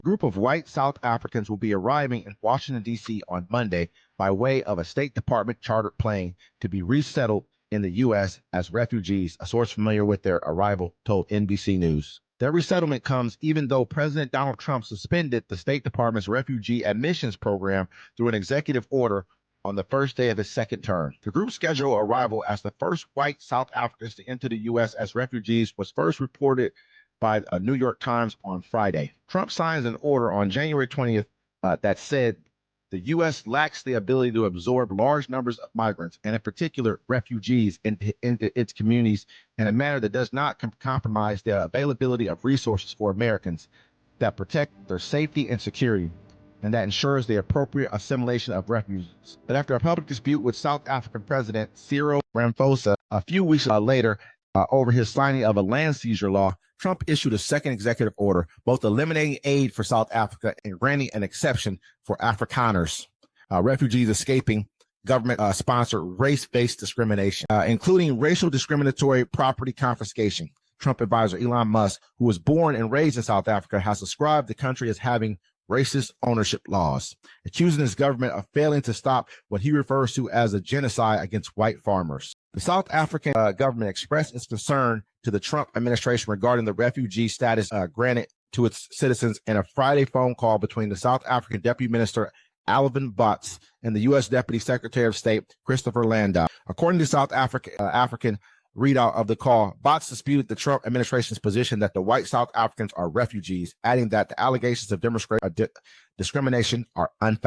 A group of white South Africans will be arriving in Washington, D.C. on Monday by way of a State Department chartered plane to be resettled in the U.S. as refugees, a source familiar with their arrival told NBC News. Their resettlement comes even though President Donald Trump suspended the State Department's refugee admissions program through an executive order on the first day of his second term. The group's scheduled arrival as the first white South Africans to enter the U.S. as refugees was first reported by a New York Times on Friday. Trump signs an order on January 20th that said the U.S. lacks the ability to absorb large numbers of migrants, and in particular refugees, into its communities in a manner that does not compromise the availability of resources for Americans that protect their safety and security, and that ensures the appropriate assimilation of refugees. But after a public dispute with South African President Cyril Ramaphosa a few weeks later over his signing of a land seizure law, Trump issued a second executive order, both eliminating aid for South Africa and granting an exception for Afrikaners, refugees escaping government-sponsored race-based discrimination, including racial discriminatory property confiscation. Trump advisor Elon Musk, who was born and raised in South Africa, has described the country as having racist ownership laws, accusing his government of failing to stop what he refers to as a genocide against white farmers. The South African government expressed its concern to the Trump administration regarding the refugee status granted to its citizens in a Friday phone call between the South African Deputy Minister Alvin Botts and the U.S. Deputy Secretary of State Christopher Landau. According to South African readout of the call, Botts disputed the Trump administration's position that the white South Africans are refugees, adding that the allegations of discrimination are unfounded.